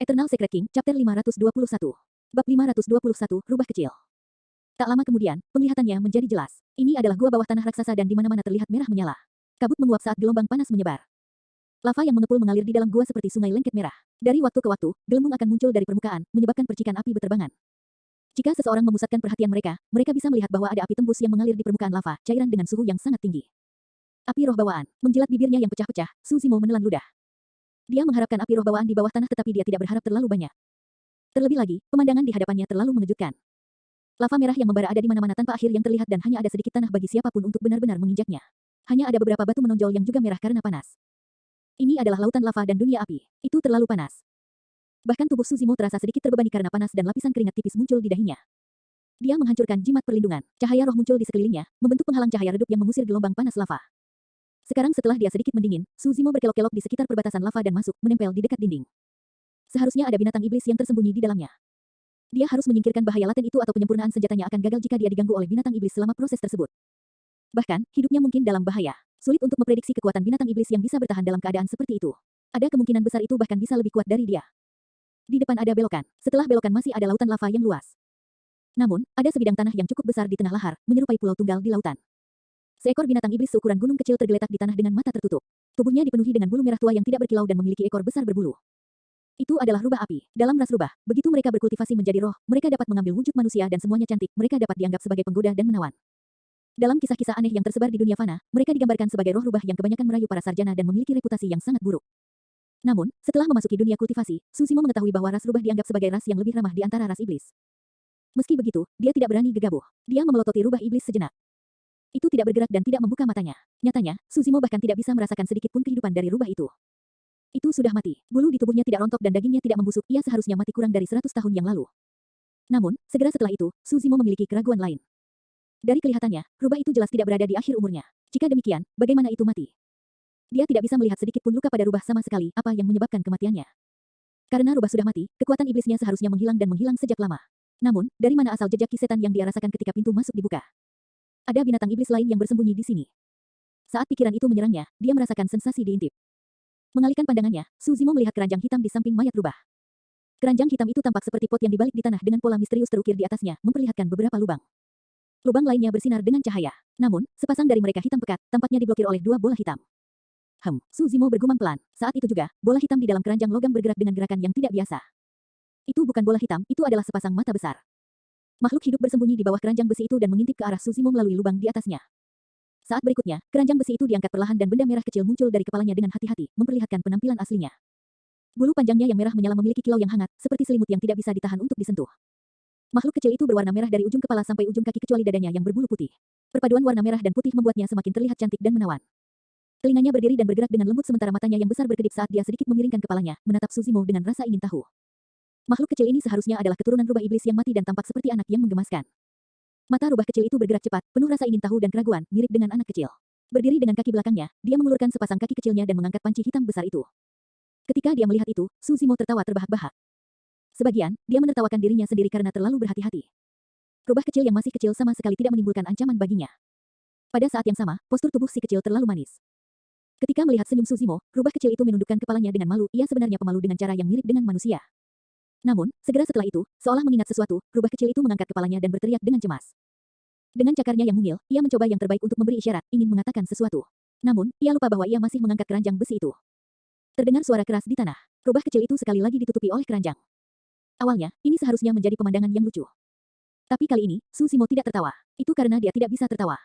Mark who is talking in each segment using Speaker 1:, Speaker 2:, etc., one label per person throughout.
Speaker 1: Eternal Secret King, Chapter 521. Bab 521, Rubah Kecil. Tak lama kemudian, penglihatannya menjadi jelas. Ini adalah gua bawah tanah raksasa dan di mana-mana terlihat merah menyala. Kabut menguap saat gelombang panas menyebar. Lava yang mengepul mengalir di dalam gua seperti sungai lengket merah. Dari waktu ke waktu, gelembung akan muncul dari permukaan, menyebabkan percikan api berterbangan. Jika seseorang memusatkan perhatian mereka, mereka bisa melihat bahwa ada api tembus yang mengalir di permukaan lava, cairan dengan suhu yang sangat tinggi. Api roh bawaan, menjilat bibirnya yang pecah-pecah, Suzimo menelan ludah. Dia mengharapkan api roh bawaan di bawah tanah tetapi dia tidak berharap terlalu banyak. Terlebih lagi, pemandangan di hadapannya terlalu mengejutkan. Lava merah yang membara ada di mana-mana tanpa akhir yang terlihat dan hanya ada sedikit tanah bagi siapapun untuk benar-benar menginjaknya. Hanya ada beberapa batu menonjol yang juga merah karena panas. Ini adalah lautan lava dan dunia api. Itu terlalu panas. Bahkan tubuh Suzimo terasa sedikit terbebani karena panas dan lapisan keringat tipis muncul di dahinya. Dia menghancurkan jimat perlindungan. Cahaya roh muncul di sekelilingnya, membentuk penghalang cahaya redup yang mengusir gelombang panas lava. Sekarang setelah dia sedikit mendingin, Suzimo berkelok-kelok di sekitar perbatasan lava dan masuk, menempel di dekat dinding. Seharusnya ada binatang iblis yang tersembunyi di dalamnya. Dia harus menyingkirkan bahaya laten itu atau penyempurnaan senjatanya akan gagal jika dia diganggu oleh binatang iblis selama proses tersebut. Bahkan, hidupnya mungkin dalam bahaya. Sulit untuk memprediksi kekuatan binatang iblis yang bisa bertahan dalam keadaan seperti itu. Ada kemungkinan besar itu bahkan bisa lebih kuat dari dia. Di depan ada belokan. Setelah belokan masih ada lautan lava yang luas. Namun, ada sebidang tanah yang cukup besar di tengah lahar, menyerupai pulau tunggal di lautan. Seekor binatang iblis seukuran gunung kecil tergeletak di tanah dengan mata tertutup. Tubuhnya dipenuhi dengan bulu merah tua yang tidak berkilau dan memiliki ekor besar berbulu. Itu adalah rubah api. Dalam ras rubah, begitu mereka berkultivasi menjadi roh, mereka dapat mengambil wujud manusia dan semuanya cantik, mereka dapat dianggap sebagai penggoda dan menawan. Dalam kisah-kisah aneh yang tersebar di dunia fana, mereka digambarkan sebagai roh rubah yang kebanyakan merayu para sarjana dan memiliki reputasi yang sangat buruk. Namun, setelah memasuki dunia kultivasi, Suzimo mengetahui bahwa ras rubah dianggap sebagai ras yang lebih ramah di antara ras iblis. Meski begitu, dia tidak berani gegabah. Dia memelototi rubah iblis sejenak. Itu tidak bergerak dan tidak membuka matanya. Nyatanya, Suzimo bahkan tidak bisa merasakan sedikit pun kehidupan dari rubah itu. Itu sudah mati. Bulu di tubuhnya tidak rontok dan dagingnya tidak membusuk. Ia seharusnya mati kurang dari 100 tahun yang lalu. Namun, segera setelah itu, Suzimo memiliki keraguan lain. Dari kelihatannya, rubah itu jelas tidak berada di akhir umurnya. Jika demikian, bagaimana itu mati? Dia tidak bisa melihat sedikit pun luka pada rubah sama sekali, apa yang menyebabkan kematiannya. Karena rubah sudah mati, kekuatan iblisnya seharusnya menghilang dan menghilang sejak lama. Namun, dari mana asal jejak kisetan yang dia rasakan ketika pintu masuk dibuka? Ada binatang iblis lain yang bersembunyi di sini. Saat pikiran itu menyerangnya, dia merasakan sensasi diintip. Mengalihkan pandangannya, Suzimo melihat keranjang hitam di samping mayat rubah. Keranjang hitam itu tampak seperti pot yang dibalik di tanah dengan pola misterius terukir di atasnya, memperlihatkan beberapa lubang. Lubang lainnya bersinar dengan cahaya. Namun, sepasang dari mereka hitam pekat, tampaknya diblokir oleh dua bola hitam. Suzimo bergumam pelan. Saat itu juga, bola hitam di dalam keranjang logam bergerak dengan gerakan yang tidak biasa. Itu bukan bola hitam, itu adalah sepasang mata besar. Makhluk hidup bersembunyi di bawah keranjang besi itu dan mengintip ke arah Suzimo melalui lubang di atasnya. Saat berikutnya, keranjang besi itu diangkat perlahan dan benda merah kecil muncul dari kepalanya dengan hati-hati, memperlihatkan penampilan aslinya. Bulu panjangnya yang merah menyala memiliki kilau yang hangat, seperti selimut yang tidak bisa ditahan untuk disentuh. Makhluk kecil itu berwarna merah dari ujung kepala sampai ujung kaki kecuali dadanya yang berbulu putih. Perpaduan warna merah dan putih membuatnya semakin terlihat cantik dan menawan. Telinganya berdiri dan bergerak dengan lembut sementara matanya yang besar berkedip saat dia sedikit memiringkan kepalanya, menatap Suzimo dengan rasa ingin tahu. Makhluk kecil ini seharusnya adalah keturunan rubah iblis yang mati dan tampak seperti anak yang menggemaskan. Mata rubah kecil itu bergerak cepat, penuh rasa ingin tahu dan keraguan, mirip dengan anak kecil. Berdiri dengan kaki belakangnya, dia mengulurkan sepasang kaki kecilnya dan mengangkat panci hitam besar itu. Ketika dia melihat itu, Suzimo tertawa terbahak-bahak. Sebagian, dia menertawakan dirinya sendiri karena terlalu berhati-hati. Rubah kecil yang masih kecil sama sekali tidak menimbulkan ancaman baginya. Pada saat yang sama, postur tubuh si kecil terlalu manis. Ketika melihat senyum Suzimo, rubah kecil itu menundukkan kepalanya dengan malu, ia sebenarnya pemalu dengan cara yang mirip dengan manusia. Namun, segera setelah itu, seolah mengingat sesuatu, rubah kecil itu mengangkat kepalanya dan berteriak dengan cemas. Dengan cakarnya yang mungil, ia mencoba yang terbaik untuk memberi isyarat, ingin mengatakan sesuatu. Namun, ia lupa bahwa ia masih mengangkat keranjang besi itu. Terdengar suara keras di tanah. Rubah kecil itu sekali lagi ditutupi oleh keranjang. Awalnya, ini seharusnya menjadi pemandangan yang lucu. Tapi kali ini, Suzimo tidak tertawa. Itu karena dia tidak bisa tertawa.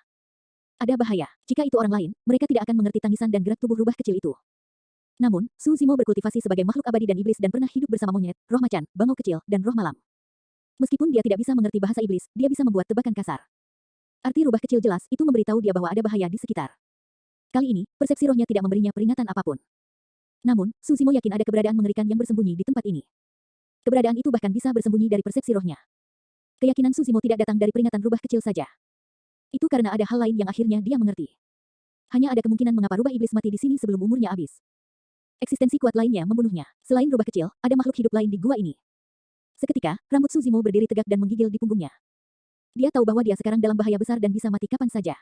Speaker 1: Ada bahaya. Jika itu orang lain, mereka tidak akan mengerti tangisan dan gerak tubuh rubah kecil itu. Namun, Suzimo berkultivasi sebagai makhluk abadi dan iblis dan pernah hidup bersama monyet, roh macan, bangau kecil, dan roh malam. Meskipun dia tidak bisa mengerti bahasa iblis, dia bisa membuat tebakan kasar. Arti rubah kecil jelas, itu memberitahu dia bahwa ada bahaya di sekitar. Kali ini, persepsi rohnya tidak memberinya peringatan apapun. Namun, Suzimo yakin ada keberadaan mengerikan yang bersembunyi di tempat ini. Keberadaan itu bahkan bisa bersembunyi dari persepsi rohnya. Keyakinan Suzimo tidak datang dari peringatan rubah kecil saja. Itu karena ada hal lain yang akhirnya dia mengerti. Hanya ada kemungkinan mengapa rubah iblis mati di sini sebelum umurnya habis. Eksistensi kuat lainnya membunuhnya. Selain rubah kecil, ada makhluk hidup lain di gua ini. Seketika, rambut Suzimo berdiri tegak dan menggigil di punggungnya. Dia tahu bahwa dia sekarang dalam bahaya besar dan bisa mati kapan saja.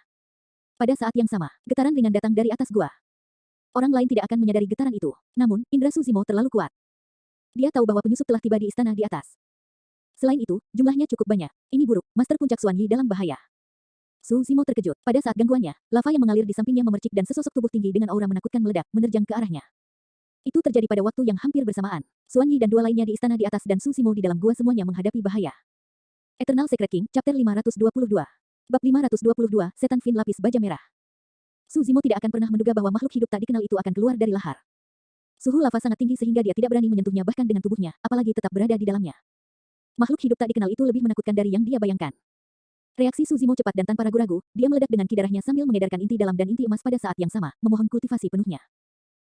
Speaker 1: Pada saat yang sama, getaran ringan datang dari atas gua. Orang lain tidak akan menyadari getaran itu. Namun, indera Suzimo terlalu kuat. Dia tahu bahwa penyusup telah tiba di istana di atas. Selain itu, jumlahnya cukup banyak. Ini buruk, Master Puncak Xuan Yi dalam bahaya. Su Zimo terkejut. Pada saat gangguannya, lava yang mengalir di sampingnya memercik dan sesosok tubuh tinggi dengan aura menakutkan meledak, menerjang ke arahnya. Itu terjadi pada waktu yang hampir bersamaan. Xuan Yi dan dua lainnya di istana di atas dan Su Zimo di dalam gua semuanya menghadapi bahaya. Eternal Secret King, Chapter 522. Bab 522, Setan Fin Lapis Baja Merah. Su Zimo tidak akan pernah menduga bahwa makhluk hidup tak dikenal itu akan keluar dari lahar. Suhu lava sangat tinggi sehingga dia tidak berani menyentuhnya bahkan dengan tubuhnya, apalagi tetap berada di dalamnya. Makhluk hidup tak dikenal itu lebih menakutkan dari yang dia bayangkan. Reaksi Su Zimo cepat dan tanpa ragu-ragu, dia meledak dengan ki darahnya sambil mengedarkan inti dalam dan inti emas pada saat yang sama, memohon kultivasi penuhnya.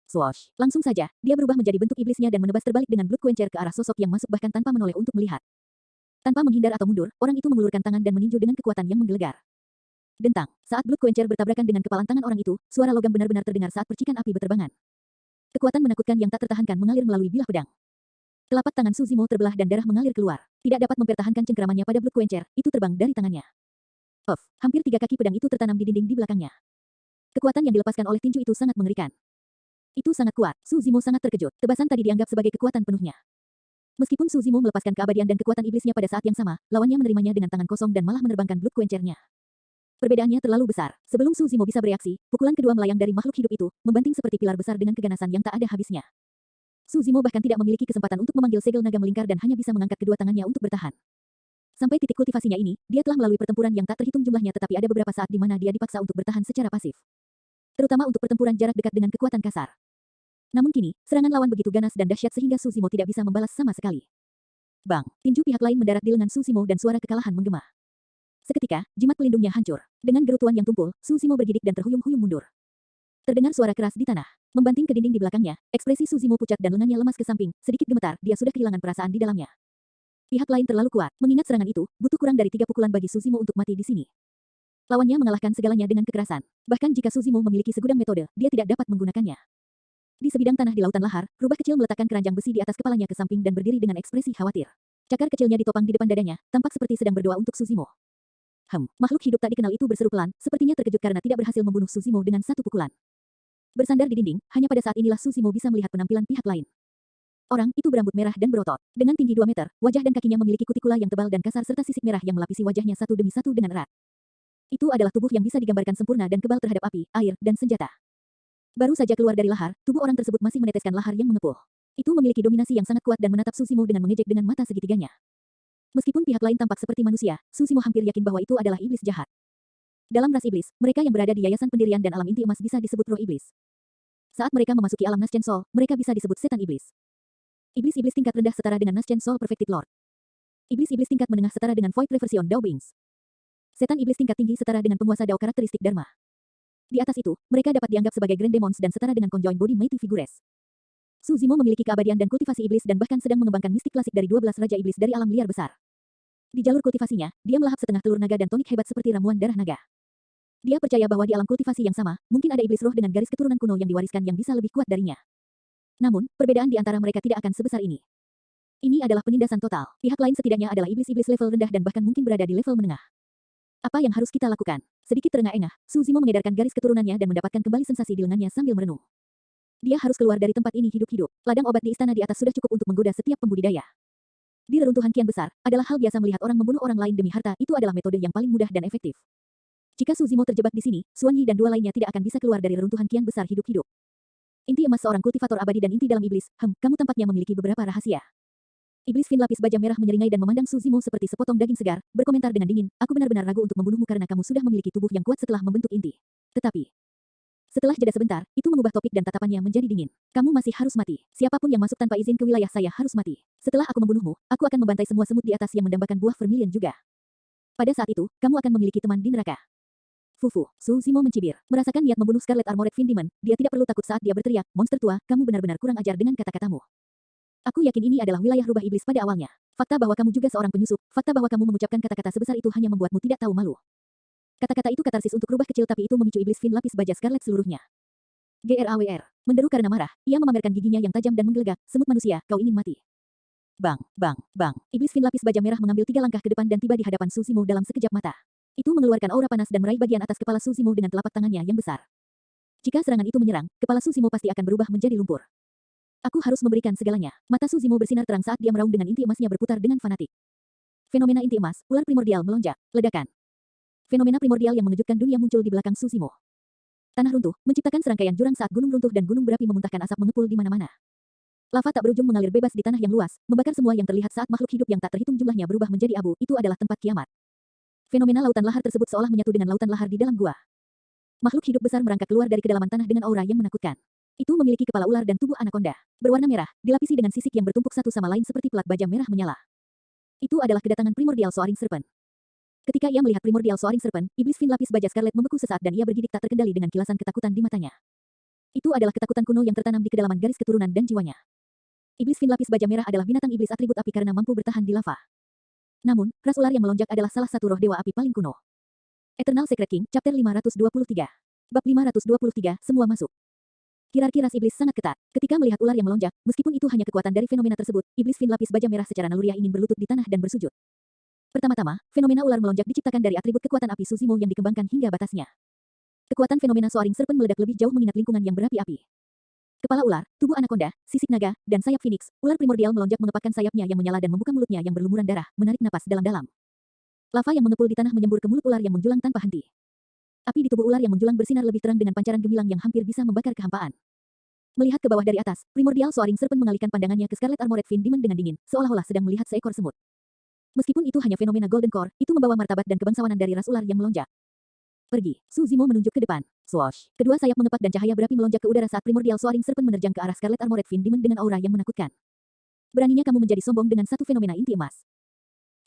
Speaker 1: Swoosh! Langsung saja, dia berubah menjadi bentuk iblisnya dan menebas terbalik dengan Blood Quencher ke arah sosok yang masuk bahkan tanpa menoleh untuk melihat. Tanpa menghindar atau mundur, orang itu mengulurkan tangan dan meninju dengan kekuatan yang menggelegar. Dentang, saat Blood Quencher bertabrakan dengan kepalan tangan orang itu, suara logam benar-benar terdengar saat percikan api berterbangan. Kekuatan menakutkan yang tak tertahankan mengalir melalui bilah pedang. Telapak tangan Su Zimo terbelah dan darah mengalir keluar. Tidak dapat mempertahankan cengkeramannya pada Blood Quencher, itu terbang dari tangannya. Hampir 3 kaki pedang itu tertanam di dinding di belakangnya. Kekuatan yang dilepaskan oleh tinju itu sangat mengerikan. Itu sangat kuat, Su Zimo sangat terkejut. Tebasan tadi dianggap sebagai kekuatan penuhnya. Meskipun Su Zimo melepaskan keabadian dan kekuatan iblisnya pada saat yang sama, lawannya menerimanya dengan tangan kosong dan malah menerbangkan Blood Quencher-nya. Perbedaannya terlalu besar. Sebelum Su Zimo bisa bereaksi, pukulan kedua melayang dari makhluk hidup itu, membanting seperti pilar besar dengan keganasan yang tak ada habisnya. Su Zimo bahkan tidak memiliki kesempatan untuk memanggil segel naga melingkar dan hanya bisa mengangkat kedua tangannya untuk bertahan. Sampai titik kultivasinya ini, dia telah melalui pertempuran yang tak terhitung jumlahnya tetapi ada beberapa saat di mana dia dipaksa untuk bertahan secara pasif. Terutama untuk pertempuran jarak dekat dengan kekuatan kasar. Namun kini, serangan lawan begitu ganas dan dahsyat sehingga Su Zimo tidak bisa membalas sama sekali. Bang! Tinju pihak lain mendarat di lengan Su Zimo dan suara kekalahan menggema. Seketika, jimat pelindungnya hancur. Dengan gerutuan yang tumpul, Su Zimo bergidik dan terhuyung-huyung mundur. Terdengar suara keras di tanah. Membanting ke dinding di belakangnya, ekspresi Su Zimo pucat dan lengannya lemas ke samping, sedikit gemetar, dia sudah kehilangan perasaan di dalamnya. Pihak lain terlalu kuat, mengingat serangan itu, butuh kurang dari 3 pukulan bagi Su Zimo untuk mati di sini. Lawannya mengalahkan segalanya dengan kekerasan. Bahkan jika Su Zimo memiliki segudang metode, dia tidak dapat menggunakannya. Di sebidang tanah di lautan lahar, rubah kecil meletakkan keranjang besi di atas kepalanya ke samping dan berdiri dengan ekspresi khawatir. Cakar kecilnya ditopang di depan dadanya, tampak seperti sedang berdoa untuk Su Zimo. Makhluk hidup tak dikenal itu berseru pelan, sepertinya terkejut karena tidak berhasil membunuh Su Zimo dengan satu pukulan. Bersandar di dinding, hanya pada saat inilah Su Zimo bisa melihat penampilan pihak lain. Orang itu berambut merah dan berotot. Dengan tinggi 2 meter, wajah dan kakinya memiliki kutikula yang tebal dan kasar serta sisik merah yang melapisi wajahnya satu demi satu dengan erat. Itu adalah tubuh yang bisa digambarkan sempurna dan kebal terhadap api, air, dan senjata. Baru saja keluar dari lahar, tubuh orang tersebut masih meneteskan lahar yang mengepul. Itu memiliki dominasi yang sangat kuat dan menatap Su Zimo dengan mengejek dengan mata segitiganya. Meskipun pihak lain tampak seperti manusia, Su Zimo hampir yakin bahwa itu adalah iblis jahat. Dalam ras iblis, mereka yang berada di Yayasan Pendirian dan Alam Inti Emas bisa disebut roh iblis. Saat mereka memasuki alam Naschen Soul, mereka bisa disebut setan iblis. Iblis-iblis tingkat rendah setara dengan Naschen Soul Perfected Lord. Iblis-iblis tingkat menengah setara dengan Void Reversion Dao Beings. Setan iblis tingkat tinggi setara dengan penguasa Dao karakteristik Dharma. Di atas itu, mereka dapat dianggap sebagai Grand Demons dan setara dengan Conjoined Body Mighty Figures. Su Zimo memiliki keabadian dan kultivasi iblis dan bahkan sedang mengembangkan mistik klasik dari 12 raja iblis dari alam liar besar. Di jalur kultivasinya, dia melahap setengah telur naga dan tonik hebat seperti ramuan darah naga. Dia percaya bahwa di alam kultivasi yang sama, mungkin ada iblis roh dengan garis keturunan kuno yang diwariskan yang bisa lebih kuat darinya. Namun, perbedaan di antara mereka tidak akan sebesar ini. Ini adalah penindasan total. Pihak lain setidaknya adalah iblis-iblis level rendah dan bahkan mungkin berada di level menengah. Apa yang harus kita lakukan? Sedikit terengah-engah, Su Zimo mengedarkan garis keturunannya dan mendapatkan kembali sensasi di lengannya sambil merenung. Dia harus keluar dari tempat ini hidup-hidup. Ladang obat di istana di atas sudah cukup untuk menggoda setiap pembudidaya. Di reruntuhan kian besar, adalah hal biasa melihat orang membunuh orang lain demi harta, itu adalah metode yang paling mudah dan efektif. Jika Su Zimo terjebak di sini, Xuan Yi dan dua lainnya tidak akan bisa keluar dari reruntuhan kian besar hidup-hidup. Inti emas seorang kultivator abadi dan inti dalam iblis, kamu tampaknya memiliki beberapa rahasia. Iblis Fin Lapis Baja Merah menyeringai dan memandang Su Zimo seperti sepotong daging segar, berkomentar dengan dingin, aku benar-benar ragu untuk membunuhmu karena kamu sudah memiliki tubuh yang kuat setelah membentuk inti. Tetapi, setelah jeda sebentar, itu mengubah topik dan tatapannya menjadi dingin. Kamu masih harus mati. Siapapun yang masuk tanpa izin ke wilayah saya harus mati. Setelah aku membunuhmu, aku akan membantai semua semut di atas yang mendambakan buah vermilion juga. Pada saat itu, kamu akan memiliki teman di neraka. Fufu, Su Zimo mencibir. Merasakan niat membunuh Scarlet Armored Fiend Demon, dia tidak perlu takut saat dia berteriak, monster tua, kamu benar-benar kurang ajar dengan kata-katamu. Aku yakin ini adalah wilayah rubah iblis pada awalnya. Fakta bahwa kamu juga seorang penyusup, fakta bahwa kamu mengucapkan kata-kata sebesar itu hanya membuatmu tidak tahu malu. Kata-kata itu katarsis untuk rubah kecil tapi itu memicu iblis Fin Lapis Baja Scarlet seluruhnya. GRAWR. Menderu karena marah, ia memamerkan giginya yang tajam dan menggelegak, semut manusia, kau ingin mati. Bang, bang, bang. Iblis Fin Lapis Baja Merah mengambil 3 langkah ke depan dan tiba di hadapan Su Zimo dalam sekejap mata. Itu mengeluarkan aura panas dan meraih bagian atas kepala Su Zimo dengan telapak tangannya yang besar. Jika serangan itu menyerang, kepala Su Zimo pasti akan berubah menjadi lumpur. Aku harus memberikan segalanya. Mata Suzimo bersinar terang saat dia meraung dengan inti emasnya berputar dengan fanatik. Fenomena inti emas, ular primordial melonjak, ledakan. Fenomena primordial yang mengejutkan dunia muncul di belakang Suzimo. Tanah runtuh, menciptakan serangkaian jurang saat gunung runtuh dan gunung berapi memuntahkan asap mengepul di mana-mana. Lava tak berujung mengalir bebas di tanah yang luas, membakar semua yang terlihat saat makhluk hidup yang tak terhitung jumlahnya berubah menjadi abu. Itu adalah tempat kiamat. Fenomena lautan lahar tersebut seolah menyatu dengan lautan lahar di dalam gua. Makhluk hidup besar merangkak keluar dari kedalaman tanah dengan aura yang menakutkan. Itu memiliki kepala ular dan tubuh anaconda, berwarna merah, dilapisi dengan sisik yang bertumpuk satu sama lain seperti pelat baja merah menyala. Itu adalah kedatangan Primordial Soaring Serpent. Ketika ia melihat Primordial Soaring Serpent, iblis fin lapis baja Scarlet membeku sesaat dan ia bergidik tak terkendali dengan kilasan ketakutan di matanya. Itu adalah ketakutan kuno yang tertanam di kedalaman garis keturunan dan jiwanya. Iblis fin lapis baja merah adalah binatang iblis atribut api karena mampu bertahan di lava. Namun, ras ular yang melonjak adalah salah satu roh dewa api paling kuno. Eternal Secret King, Chapter 523. Bab 523, semua masuk. Hierarki ras iblis sangat ketat. Ketika melihat ular yang melonjak, meskipun itu hanya kekuatan dari fenomena tersebut, iblis fin lapis baja merah secara naluriah ingin berlutut di tanah dan bersujud. Pertama-tama, fenomena ular melonjak diciptakan dari atribut kekuatan api Suzimo yang dikembangkan hingga batasnya. Kekuatan fenomena Soaring Serpent meledak lebih jauh mengingat lingkungan yang berapi-api. Kepala ular, tubuh anaconda, sisik naga, dan sayap phoenix, ular primordial melonjak mengepakkan sayapnya yang menyala dan membuka mulutnya yang berlumuran darah, menarik napas dalam-dalam. Lava yang mengepul di tanah menyembur ke mulut ular yang menjulang tanpa henti. Api di tubuh ular yang menjulang bersinar lebih terang dengan pancaran gemilang yang hampir bisa membakar kehampaan. Melihat ke bawah dari atas, Primordial Soaring Serpent mengalihkan pandangannya ke Scarlet Armored Fin Demon dengan dingin, seolah-olah sedang melihat seekor semut. Meskipun itu hanya fenomena Golden Core, itu membawa martabat dan kebangsawanan dari ras ular yang melonjak. Pergi. Suzimo menunjuk ke depan. Swoosh. Kedua sayap mengepak dan cahaya berapi melonjak ke udara saat Primordial Soaring Serpent menerjang ke arah Scarlet Armored Fin Demon dengan aura yang menakutkan. Beraninya kamu menjadi sombong dengan satu fenomena inti emas.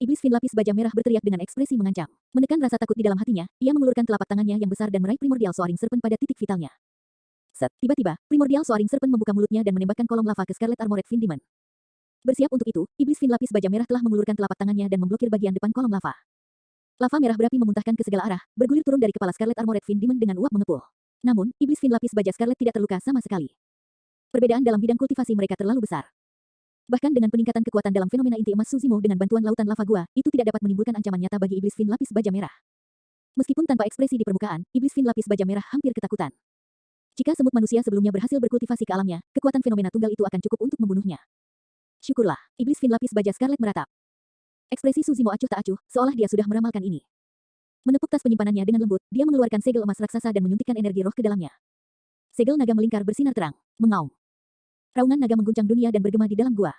Speaker 1: Iblis fin lapis baja merah berteriak dengan ekspresi mengancam. Menekan rasa takut di dalam hatinya, ia mengulurkan telapak tangannya yang besar dan meraih Primordial Soaring Serpent pada titik vitalnya. Set, tiba-tiba, Primordial Soaring Serpent membuka mulutnya dan menembakkan kolom lava ke Scarlet Armored Fin Demon. Bersiap untuk itu, iblis fin lapis baja merah telah mengulurkan telapak tangannya dan memblokir bagian depan kolom lava. Lava merah berapi memuntahkan ke segala arah, bergulir turun dari kepala Scarlet Armored Fin Demon dengan uap mengepul. Namun, iblis fin lapis baja Scarlet tidak terluka sama sekali. Perbedaan dalam bidang kultivasi mereka terlalu besar. Bahkan dengan peningkatan kekuatan dalam fenomena inti emas Suzimo dengan bantuan lautan lava gua, itu tidak dapat menimbulkan ancaman nyata bagi iblis fin lapis baja merah. Meskipun tanpa ekspresi di permukaan, iblis fin lapis baja merah hampir ketakutan. Jika semut manusia sebelumnya berhasil berkultivasi ke alamnya, kekuatan fenomena tunggal itu akan cukup untuk membunuhnya. Syukurlah, iblis fin lapis baja Scarlet meratap. Ekspresi Suzimo acuh tak acuh, seolah dia sudah meramalkan ini. Menepuk tas penyimpanannya dengan lembut, dia mengeluarkan segel emas raksasa dan menyuntikkan energi roh ke dalamnya. Segel naga melingkar bersinar terang, mengaum. Raungan naga mengguncang dunia dan bergema di dalam gua.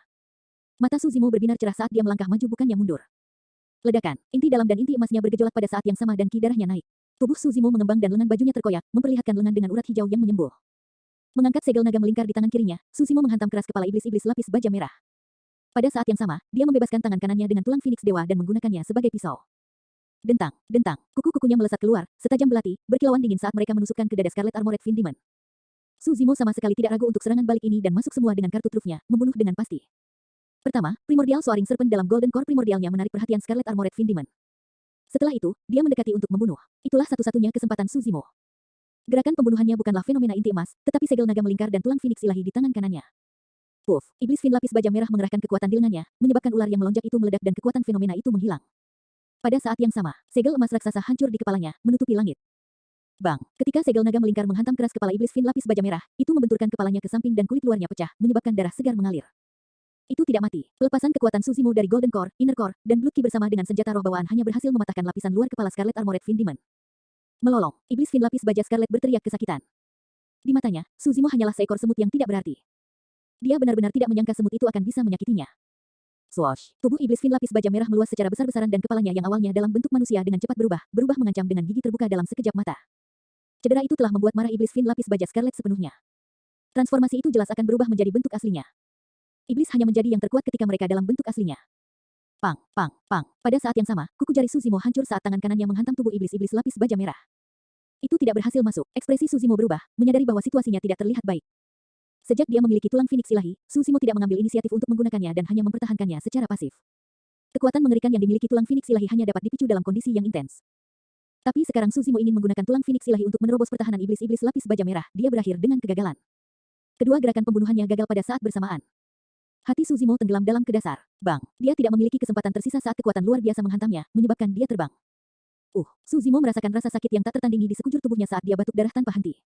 Speaker 1: Mata Suzimo berbinar cerah saat dia melangkah maju bukannya mundur. Ledakan, inti dalam dan inti emasnya bergejolak pada saat yang sama dan ki darahnya naik. Tubuh Suzimo mengembang dan lengan bajunya terkoyak, memperlihatkan lengan dengan urat hijau yang menyembul. Mengangkat segel naga melingkar di tangan kirinya, Suzimo menghantam keras kepala iblis-iblis lapis baja merah. Pada saat yang sama, dia membebaskan tangan kanannya dengan tulang Phoenix Dewa dan menggunakannya sebagai pisau. Dentang, dentang, kuku-kukunya melesat keluar, setajam belati, berkilauan dingin saat mereka menusukkan ke dada Scarlet Armored Fin Demon. Suzimo sama sekali tidak ragu untuk serangan balik ini dan masuk semua dengan kartu trufnya, membunuh dengan pasti. Pertama, Primordial Soaring Serpent dalam Golden Core primordialnya menarik perhatian Scarlet Armored Fin Demon. Setelah itu, dia mendekati untuk membunuh. Itulah satu-satunya kesempatan Suzimo. Gerakan pembunuhannya bukanlah fenomena inti emas, tetapi segel naga melingkar dan tulang Phoenix ilahi di tangan kanannya. Puff, iblis fin lapis baja merah mengerahkan kekuatan di lengannya, menyebabkan ular yang melonjak itu meledak dan kekuatan fenomena itu menghilang. Pada saat yang sama, segel emas raksasa hancur di kepalanya, menutupi langit. Bang! Ketika segel naga melingkar menghantam keras kepala iblis fin lapis baja merah, itu membenturkan kepalanya ke samping dan kulit luarnya pecah, menyebabkan darah segar mengalir. Itu tidak mati. Pelepasan kekuatan Suzimo dari Golden Core, Inner Core, dan Blood Ki bersama dengan senjata roh bawaan hanya berhasil mematahkan lapisan luar kepala Scarlet Armored Fin Demon. Melolong, iblis fin lapis baja Scarlet berteriak kesakitan. Di matanya, Suzimo hanyalah seekor semut yang tidak berarti. Dia benar-benar tidak menyangka semut itu akan bisa menyakitinya. Swoosh! Tubuh iblis fin lapis baja merah meluas secara besar-besaran dan kepalanya yang awalnya dalam bentuk manusia dengan cepat berubah mengancam dengan gigi terbuka dalam sekejap mata. Cedera itu telah membuat marah iblis fin lapis baja Scarlet sepenuhnya. Transformasi itu jelas akan berubah menjadi bentuk aslinya. Iblis hanya menjadi yang terkuat ketika mereka dalam bentuk aslinya. Pang, pang, pang. Pada saat yang sama, kuku jari Suzimo hancur saat tangan kanannya menghantam tubuh iblis-iblis lapis baja merah. Itu tidak berhasil masuk. Ekspresi Suzimo berubah, menyadari bahwa situasinya tidak terlihat baik. Sejak dia memiliki tulang Phoenix ilahi, Suzimo tidak mengambil inisiatif untuk menggunakannya dan hanya mempertahankannya secara pasif. Kekuatan mengerikan yang dimiliki tulang Phoenix ilahi hanya dapat dipicu dalam kondisi yang intens. Tapi sekarang Suzimo ingin menggunakan tulang Phoenix ilahi untuk menerobos pertahanan iblis-iblis lapis baja merah. Dia berakhir dengan kegagalan. Kedua gerakan pembunuhannya gagal pada saat bersamaan. Hati Suzimo tenggelam dalam ke dasar. Bang! Dia tidak memiliki kesempatan tersisa saat kekuatan luar biasa menghantamnya, menyebabkan dia terbang. Suzimo merasakan rasa sakit yang tak tertandingi di sekujur tubuhnya saat dia batuk darah tanpa henti.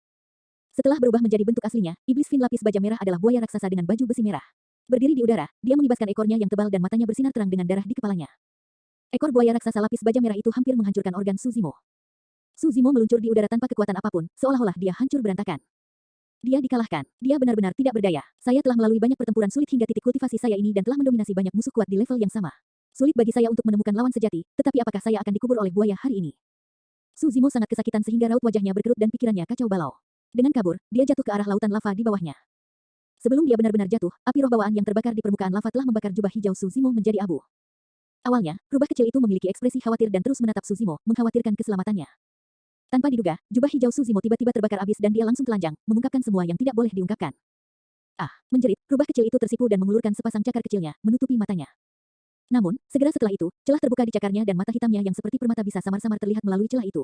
Speaker 1: Setelah berubah menjadi bentuk aslinya, iblis fin lapis baja merah adalah buaya raksasa dengan baju besi merah. Berdiri di udara, dia mengibaskan ekornya yang tebal dan matanya bersinar terang dengan darah di kepalanya. Ekor buaya raksasa lapis baja merah itu hampir menghancurkan organ Suzimo. Suzimo meluncur di udara tanpa kekuatan apapun, seolah-olah dia hancur berantakan. Dia dikalahkan. Dia benar-benar tidak berdaya. Saya telah melalui banyak pertempuran sulit hingga titik kultivasi saya ini dan telah mendominasi banyak musuh kuat di level yang sama. Sulit bagi saya untuk menemukan lawan sejati, tetapi apakah saya akan dikubur oleh buaya hari ini? Suzimo sangat kesakitan sehingga raut wajahnya berkerut dan pikirannya kacau balau. Dengan kabur, dia jatuh ke arah lautan lava di bawahnya. Sebelum dia benar-benar jatuh, api roh bawaan yang terbakar di permukaan lava telah membakar jubah hijau Suzimo menjadi abu. Awalnya, rubah kecil itu memiliki ekspresi khawatir dan terus menatap Suzimo, mengkhawatirkan keselamatannya. Tanpa diduga, jubah hijau Suzimo tiba-tiba terbakar habis dan dia langsung telanjang, mengungkapkan semua yang tidak boleh diungkapkan. Ah, menjerit, rubah kecil itu tersipu dan mengulurkan sepasang cakar kecilnya, menutupi matanya. Namun, segera setelah itu, celah terbuka di cakarnya dan mata hitamnya yang seperti permata bisa samar-samar terlihat melalui celah itu.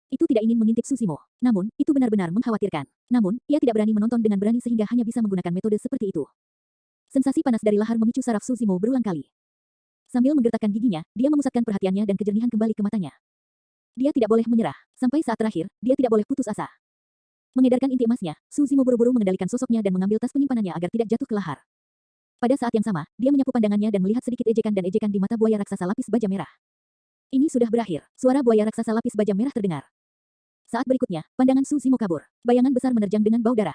Speaker 1: Itu tidak ingin mengintip Suzimo. Namun, itu benar-benar mengkhawatirkan. Namun, ia tidak berani menonton dengan berani sehingga hanya bisa menggunakan metode seperti itu. Sensasi panas dari lahar memicu saraf Suzimo berulang kali. Sambil menggertakkan giginya, dia memusatkan perhatiannya dan kejernihan kembali ke matanya. Dia tidak boleh menyerah. Sampai saat terakhir, dia tidak boleh putus asa. Mengedarkan inti emasnya, Suzimo buru-buru mengendalikan sosoknya dan mengambil tas penyimpanannya agar tidak jatuh ke lahar. Pada saat yang sama, dia menyapu pandangannya dan melihat sedikit ejekan dan ejekan di mata buaya raksasa lapis baja merah. Ini sudah berakhir. Suara buaya raksasa lapis baja merah terdengar. Saat berikutnya, pandangan Suzimo kabur. Bayangan besar menerjang dengan bau darah.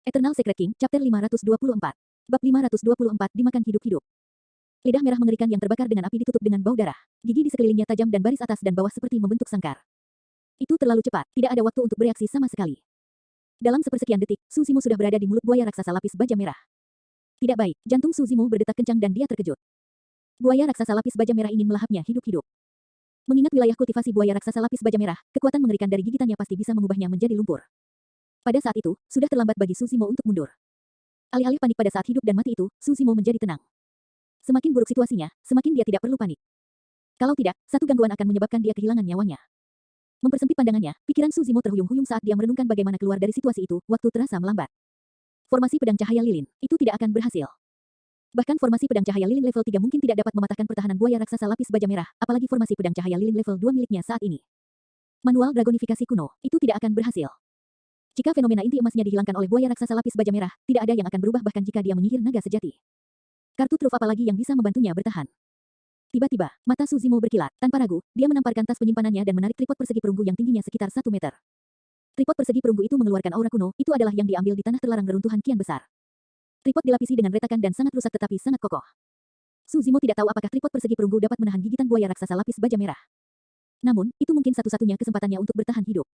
Speaker 1: Eternal Secret King, Chapter 524. Bab 524 dimakan hidup-hidup. Lidah merah mengerikan yang terbakar dengan api ditutup dengan bau darah. Gigi di sekelilingnya tajam dan baris atas dan bawah seperti membentuk sangkar. Itu terlalu cepat, tidak ada waktu untuk bereaksi sama sekali. Dalam sepersekian detik, Suzimo sudah berada di mulut buaya raksasa lapis baja merah. Tidak baik, jantung Suzimo berdetak kencang dan dia terkejut. Buaya raksasa lapis baja merah ingin melahapnya hidup-hidup. Mengingat wilayah kultivasi buaya raksasa lapis baja merah, kekuatan mengerikan dari gigitannya pasti bisa mengubahnya menjadi lumpur. Pada saat itu, sudah terlambat bagi Suzimo untuk mundur. Alih-alih panik pada saat hidup dan mati itu, Suzimo menjadi tenang. Semakin buruk situasinya, semakin dia tidak perlu panik. Kalau tidak, satu gangguan akan menyebabkan dia kehilangan nyawanya. Mempersempit pandangannya, pikiran Suzimo terhuyung-huyung saat dia merenungkan bagaimana keluar dari situasi itu, waktu terasa melambat. Formasi pedang cahaya lilin, itu tidak akan berhasil. Bahkan formasi pedang cahaya lilin level 3 mungkin tidak dapat mematahkan pertahanan buaya raksasa lapis baja merah, apalagi formasi pedang cahaya lilin level 2 miliknya saat ini. Manual dragonifikasi kuno, itu tidak akan berhasil. Jika fenomena inti emasnya dihilangkan oleh buaya raksasa lapis baja merah, tidak ada yang akan berubah bahkan jika dia menyihir naga sejati. Kartu truf apalagi yang bisa membantunya bertahan. Tiba-tiba, mata Suzimo berkilat. Tanpa ragu, dia menamparkan tas penyimpanannya dan menarik tripod persegi perunggu yang tingginya sekitar 1 meter. Tripod persegi perunggu itu mengeluarkan aura kuno, itu adalah yang diambil di tanah terlarang reruntuhan kian besar. Tripod dilapisi dengan retakan dan sangat rusak tetapi sangat kokoh. Suzimo tidak tahu apakah tripod persegi perunggu dapat menahan gigitan buaya raksasa lapis baja merah. Namun, itu mungkin satu-satunya kesempatannya untuk bertahan hidup.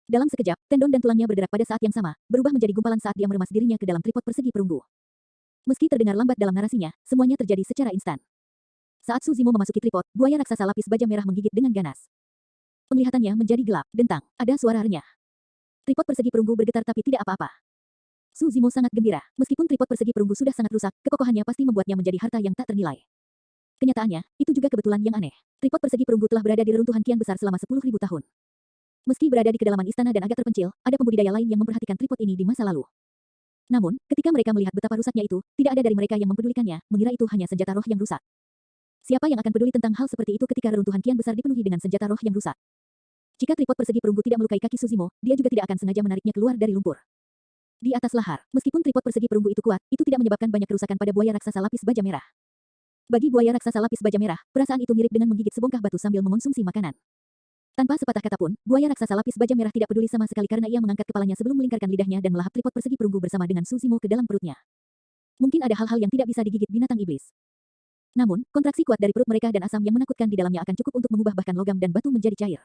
Speaker 1: Dalam sekejap, tendon dan tulangnya bergerak pada saat yang sama, berubah menjadi gumpalan saat dia meremas dirinya ke dalam tripod persegi perunggu. Meski terdengar lambat dalam narasinya, semuanya terjadi secara instan. Saat Suzimo memasuki tripod, buaya raksasa lapis baja merah menggigit dengan ganas. Penglihatannya menjadi gelap, dentang, ada suara renyah. Tripod persegi perunggu bergetar tapi tidak apa-apa. Suzimo sangat gembira. Meskipun tripod persegi perunggu sudah sangat rusak, kekokohannya pasti membuatnya menjadi harta yang tak ternilai. Kenyataannya, itu juga kebetulan yang aneh. Tripod persegi perunggu telah berada di reruntuhan kian besar selama 10.000 tahun. Meski berada di kedalaman istana dan agak terpencil, ada pembudidaya lain yang memperhatikan tripod ini di masa lalu. Namun, ketika mereka melihat betapa rusaknya itu, tidak ada dari mereka yang mempedulikannya, mengira itu hanya senjata roh yang rusak. Siapa yang akan peduli tentang hal seperti itu ketika reruntuhan kian besar dipenuhi dengan senjata roh yang rusak? Jika tripod persegi perunggu tidak melukai kaki Suzimo, dia juga tidak akan sengaja menariknya keluar dari lumpur. Di atas lahar, meskipun tripod persegi perunggu itu kuat, itu tidak menyebabkan banyak kerusakan pada buaya raksasa lapis baja merah. Bagi buaya raksasa lapis baja merah, perasaan itu mirip dengan menggigit sebongkah batu sambil mengonsumsi makanan. Tanpa sepatah kata pun, buaya raksasa lapis baja merah tidak peduli sama sekali karena ia mengangkat kepalanya sebelum melingkarkan lidahnya dan melahap tripod persegi perunggu bersama dengan Suzimo ke dalam perutnya. Mungkin ada hal-hal yang tidak bisa digigit binatang iblis. Namun, kontraksi kuat dari perut mereka dan asam yang menakutkan di dalamnya akan cukup untuk mengubah bahkan logam dan batu menjadi cair.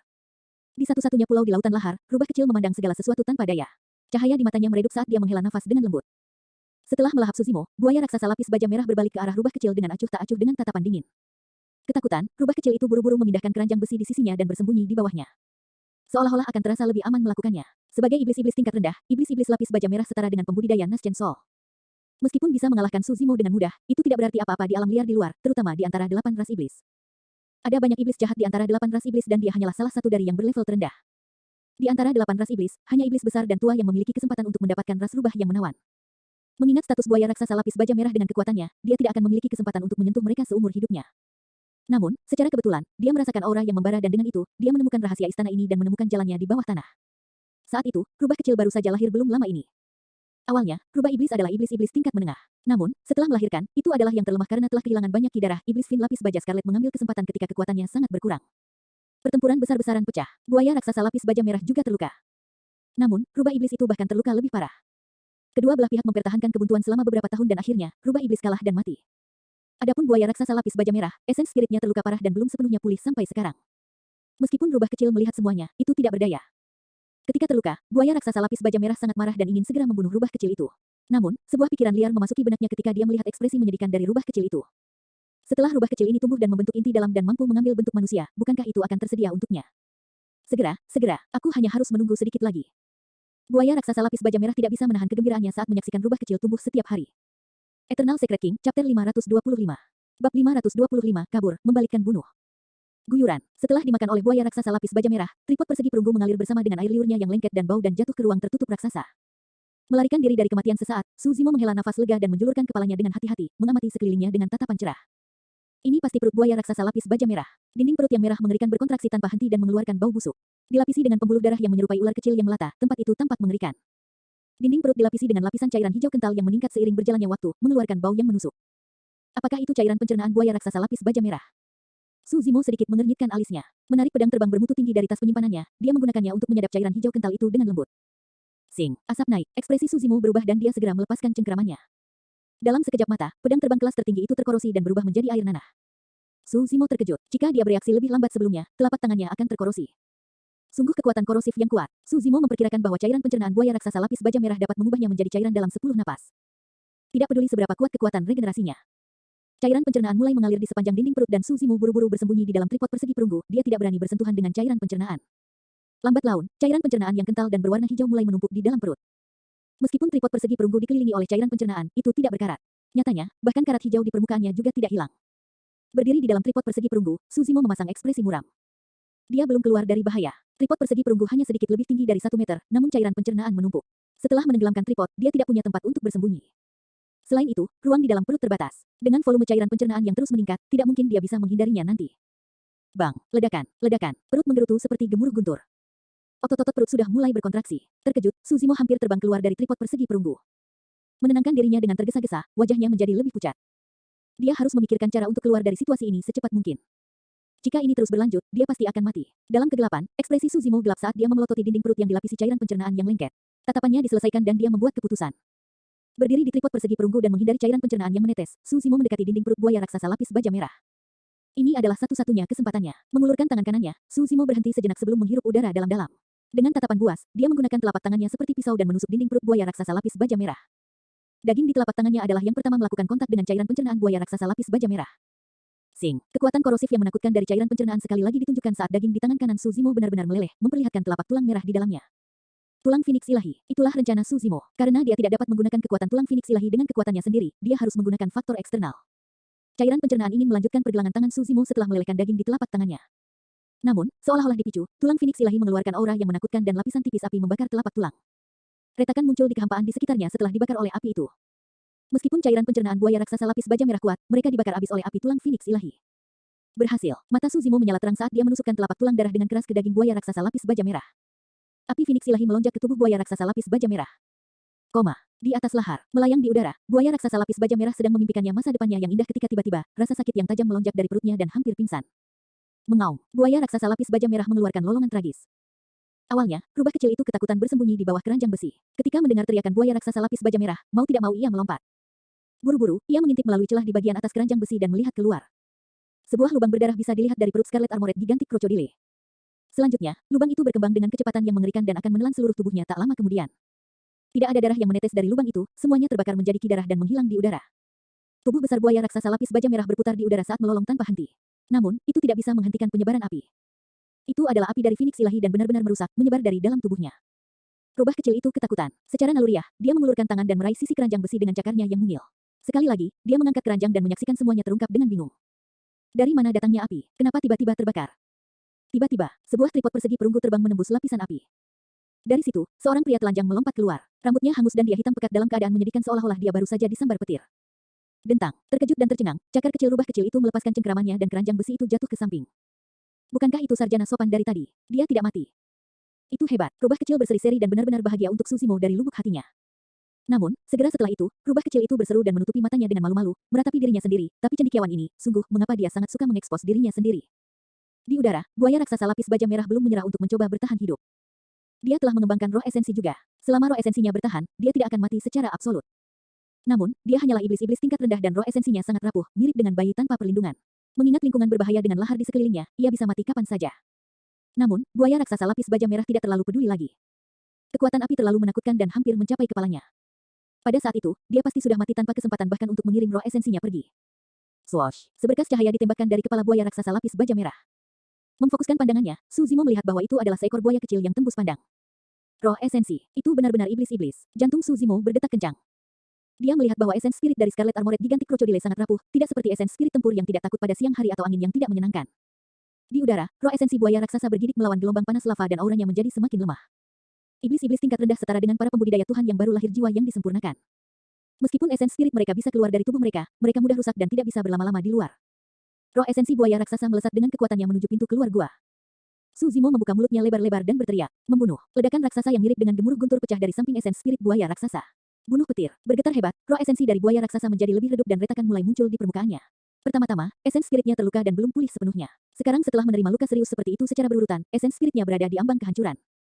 Speaker 1: Di satu-satunya pulau di lautan lahar, rubah kecil memandang segala sesuatu tanpa daya. Cahaya di matanya meredup saat dia menghela nafas dengan lembut. Setelah melahap Suzimo, buaya raksasa lapis baja merah berbalik ke arah rubah kecil dengan acuh tak acuh dengan tatapan dingin. Ketakutan, rubah kecil itu buru-buru memindahkan keranjang besi di sisinya dan bersembunyi di bawahnya. Seolah-olah akan terasa lebih aman melakukannya. Sebagai iblis-iblis tingkat rendah, iblis-iblis lapis baja merah setara dengan pembudidaya Nasjen Sol. Meskipun bisa mengalahkan Suzimo dengan mudah, itu tidak berarti apa-apa di alam liar di luar, terutama di antara 8 ras iblis. Ada banyak iblis jahat di antara 8 ras iblis dan dia hanyalah salah satu dari yang berlevel terendah. Di antara 8 ras iblis, hanya iblis besar dan tua yang memiliki kesempatan untuk mendapatkan ras rubah yang menawan. Mengingat status buaya raksasa lapis baja merah dengan kekuatannya, dia tidak akan memiliki kesempatan untuk menyentuh mereka seumur hidupnya. Namun, secara kebetulan, dia merasakan aura yang membara dan dengan itu, dia menemukan rahasia istana ini dan menemukan jalannya di bawah tanah. Saat itu, rubah kecil baru saja lahir belum lama ini. Awalnya, rubah iblis adalah iblis-iblis tingkat menengah. Namun, setelah melahirkan, itu adalah yang terlemah karena telah kehilangan banyak ki darah. Iblis Fin lapis baja Scarlet mengambil kesempatan ketika kekuatannya sangat berkurang. Pertempuran besar-besaran pecah. Buaya raksasa lapis baja merah juga terluka. Namun, rubah iblis itu bahkan terluka lebih parah. Kedua belah pihak mempertahankan kebuntuan selama beberapa tahun dan akhirnya, rubah iblis kalah dan mati. Adapun buaya raksasa lapis baja merah, esens spiritnya terluka parah dan belum sepenuhnya pulih sampai sekarang. Meskipun rubah kecil melihat semuanya, itu tidak berdaya. Ketika terluka, buaya raksasa lapis baja merah sangat marah dan ingin segera membunuh rubah kecil itu. Namun, sebuah pikiran liar memasuki benaknya ketika dia melihat ekspresi menyedihkan dari rubah kecil itu. Setelah rubah kecil ini tumbuh dan membentuk inti dalam dan mampu mengambil bentuk manusia, bukankah itu akan tersedia untuknya? Segera, aku hanya harus menunggu sedikit lagi. Buaya raksasa lapis baja merah tidak bisa menahan kegembiraannya saat menyaksikan rubah kecil tumbuh setiap hari. Eternal Secret King, Chapter 525. Bab 525, kabur, membalikkan bunuh. Guyuran. Setelah dimakan oleh buaya raksasa lapis baja merah, tripod persegi perunggu mengalir bersama dengan air liurnya yang lengket dan bau dan jatuh ke ruang tertutup raksasa. Melarikan diri dari kematian sesaat, Su Zimo menghela nafas lega dan menjulurkan kepalanya dengan hati-hati, mengamati sekelilingnya dengan tatapan cerah. Ini pasti perut buaya raksasa lapis baja merah. Dinding perut yang merah mengerikan berkontraksi tanpa henti dan mengeluarkan bau busuk. Dilapisi dengan pembuluh darah yang menyerupai ular kecil yang melata, tempat itu tampak mengerikan. Dinding perut dilapisi dengan lapisan cairan hijau kental yang meningkat seiring berjalannya waktu, mengeluarkan bau yang menusuk. Apakah itu cairan pencernaan buaya raksasa lapis baja merah? Su Zimo sedikit mengernyitkan alisnya. Menarik pedang terbang bermutu tinggi dari tas penyimpanannya, dia menggunakannya untuk menyadap cairan hijau kental itu dengan lembut. Sing, asap naik, ekspresi Su Zimo berubah dan dia segera melepaskan cengkramannya. Dalam sekejap mata, pedang terbang kelas tertinggi itu terkorosi dan berubah menjadi air nanah. Su Zimo terkejut. Jika dia bereaksi lebih lambat sebelumnya, telapak tangannya akan terkorosi. Sungguh kekuatan korosif yang kuat. Su Zimo memperkirakan bahwa cairan pencernaan buaya raksasa lapis baja merah dapat mengubahnya menjadi cairan dalam 10 napas. Tidak peduli seberapa kuat kekuatan regenerasinya. Cairan pencernaan mulai mengalir di sepanjang dinding perut dan Su Zimo buru-buru bersembunyi di dalam tripod persegi perunggu. Dia tidak berani bersentuhan dengan cairan pencernaan. Lambat laun, cairan pencernaan yang kental dan berwarna hijau mulai menumpuk di dalam perut. Meskipun tripod persegi perunggu dikelilingi oleh cairan pencernaan, itu tidak berkarat. Nyatanya, bahkan karat hijau di permukaannya juga tidak hilang. Berdiri di dalam tripod persegi perunggu, Su Zimo memasang ekspresi muram. Dia belum keluar dari bahaya. Tripod persegi perunggu hanya sedikit lebih tinggi dari 1 meter, namun cairan pencernaan menumpuk. Setelah menenggelamkan tripod, dia tidak punya tempat untuk bersembunyi. Selain itu, ruang di dalam perut terbatas. Dengan volume cairan pencernaan yang terus meningkat, tidak mungkin dia bisa menghindarinya nanti. Bang, ledakan, ledakan, perut menggerutu seperti gemuruh guntur. Otot-otot perut sudah mulai berkontraksi. Terkejut, Su Zimo hampir terbang keluar dari tripod persegi perunggu. Menenangkan dirinya dengan tergesa-gesa, wajahnya menjadi lebih pucat. Dia harus memikirkan cara untuk keluar dari situasi ini secepat mungkin. Jika ini terus berlanjut, dia pasti akan mati. Dalam kegelapan, ekspresi Su Zimo gelap saat dia memelototi dinding perut yang dilapisi cairan pencernaan yang lengket. Tatapannya diselesaikan dan dia membuat keputusan. Berdiri di tripod persegi perunggu dan menghindari cairan pencernaan yang menetes, Su Zimo mendekati dinding perut buaya raksasa lapis baja merah. Ini adalah satu-satunya kesempatannya. Mengulurkan tangan kanannya, Su Zimo berhenti sejenak sebelum menghirup udara dalam-dalam. Dengan tatapan buas, dia menggunakan telapak tangannya seperti pisau dan menusuk dinding perut buaya raksasa lapis baja merah. Daging di telapak tangannya adalah yang pertama melakukan kontak dengan cairan pencernaan buaya raksasa lapis baja merah. Sing, kekuatan korosif yang menakutkan dari cairan pencernaan sekali lagi ditunjukkan saat daging di tangan kanan Su Zimo benar-benar meleleh, memperlihatkan telapak tulang merah di dalamnya. Tulang Phoenix Ilahi, itulah rencana Su Zimo. Karena dia tidak dapat menggunakan kekuatan tulang Phoenix Ilahi dengan kekuatannya sendiri, dia harus menggunakan faktor eksternal. Cairan pencernaan ingin melanjutkan pergelangan tangan Su Zimo setelah melelehkan daging di telapak tangannya. Namun, seolah-olah dipicu, tulang Phoenix Ilahi mengeluarkan aura yang menakutkan dan lapisan tipis api membakar telapak tulang. Retakan muncul di kehampaan di sekitarnya setelah dibakar oleh api itu. Meskipun cairan pencernaan buaya raksasa lapis baja merah kuat, mereka dibakar habis oleh api tulang Phoenix Ilahi. Berhasil, mata Su Zimo menyala terang saat dia menusukkan telapak tulang darah dengan keras ke daging buaya raksasa lapis baja merah. Api Phoenix Ilahi melonjak ke tubuh buaya raksasa lapis baja merah. Di atas lahar, melayang di udara, buaya raksasa lapis baja merah sedang memimpikannya masa depannya yang indah ketika tiba-tiba, rasa sakit yang tajam melonjak dari perutnya dan hampir pingsan. Mengaum, buaya raksasa lapis baja merah mengeluarkan lolongan tragis. Awalnya, rubah kecil itu ketakutan bersembunyi di bawah keranjang besi. Ketika mendengar teriakan buaya raksasa lapis baja merah, mau tidak mau ia melompat. Buru-buru, ia mengintip melalui celah di bagian atas keranjang besi dan melihat keluar. Sebuah lubang berdarah bisa dilihat dari perut Scarlet Armored Gigantic Crocodile. Selanjutnya, lubang itu berkembang dengan kecepatan yang mengerikan dan akan menelan seluruh tubuhnya tak lama kemudian. Tidak ada darah yang menetes dari lubang itu, semuanya terbakar menjadi ki darah dan menghilang di udara. Tubuh besar buaya raksasa lapis baja merah berputar di udara saat melolong tanpa henti. Namun, itu tidak bisa menghentikan penyebaran api. Itu adalah api dari Phoenix Ilahi dan benar-benar merusak, menyebar dari dalam tubuhnya. Rubah kecil itu ketakutan. Secara naluriah, dia mengulurkan tangan dan meraih sisi keranjang besi dengan cakarnya yang mungil. Sekali lagi, dia mengangkat keranjang dan menyaksikan semuanya terungkap dengan bingung. Dari mana datangnya api? Kenapa tiba-tiba terbakar? Tiba-tiba, sebuah tripod persegi perunggu terbang menembus lapisan api. Dari situ, seorang pria telanjang melompat keluar. Rambutnya hangus dan dia hitam pekat dalam keadaan menyedihkan seolah-olah dia baru saja disambar petir. Dentang, terkejut dan tercengang, cakar kecil rubah kecil itu melepaskan cengkramannya dan keranjang besi itu jatuh ke samping. Bukankah itu sarjana sopan dari tadi? Dia tidak mati. Itu hebat. Rubah kecil berseri-seri dan benar-benar bahagia untuk Suzimo dari lubuk hatinya. Namun, segera setelah itu, rubah kecil itu berseru dan menutupi matanya dengan malu-malu, meratapi dirinya sendiri. Tapi cendekiawan ini, sungguh, mengapa dia sangat suka mengekspos dirinya sendiri. Di udara, buaya raksasa lapis baja merah belum menyerah untuk mencoba bertahan hidup. Dia telah mengembangkan roh esensi juga. Selama roh esensinya bertahan, dia tidak akan mati secara absolut. Namun, dia hanyalah iblis-iblis tingkat rendah dan roh esensinya sangat rapuh, mirip dengan bayi tanpa perlindungan. Mengingat lingkungan berbahaya dengan lahar di sekelilingnya, ia bisa mati kapan saja. Namun, buaya raksasa lapis baja merah tidak terlalu peduli lagi. Kekuatan api terlalu menakutkan dan hampir mencapai kepalanya. Pada saat itu, dia pasti sudah mati tanpa kesempatan bahkan untuk mengirim roh esensinya pergi. Swoosh! Seberkas cahaya ditembakkan dari kepala buaya raksasa lapis baja merah. Memfokuskan pandangannya, Suzimo melihat bahwa itu adalah seekor buaya kecil yang tembus pandang. Roh esensi, itu benar-benar iblis-iblis. Jantung Suzimo berdetak kencang. Dia melihat bahwa esens spirit dari Scarlet Armored Gigantic Crocodile sangat rapuh, tidak seperti esens spirit tempur yang tidak takut pada siang hari atau angin yang tidak menyenangkan. Di udara, roh esensi buaya raksasa bergidik melawan gelombang panas lava dan auranya menjadi semakin lemah. Iblis-iblis tingkat rendah setara dengan para pembudidaya Tuhan yang baru lahir jiwa yang disempurnakan. Meskipun esens spirit mereka bisa keluar dari tubuh mereka, mereka mudah rusak dan tidak bisa berlama-lama di luar. Roh esensi buaya raksasa melesat dengan kekuatannya menuju pintu keluar gua. Suzimo membuka mulutnya lebar-lebar dan berteriak, membunuh. Ledakan raksasa yang mirip dengan gemuruh guntur pecah dari samping esens spirit buaya raksasa. Bunuh petir. Bergetar hebat, roh esensi dari buaya raksasa menjadi lebih redup dan retakan mulai muncul di permukaannya. Pertama-tama, esens spiritnya terluka dan belum pulih sepenuhnya. Sekarang setelah menerima luka serius seperti itu secara berurutan, esens spiritnya berada di ambang kehancuran.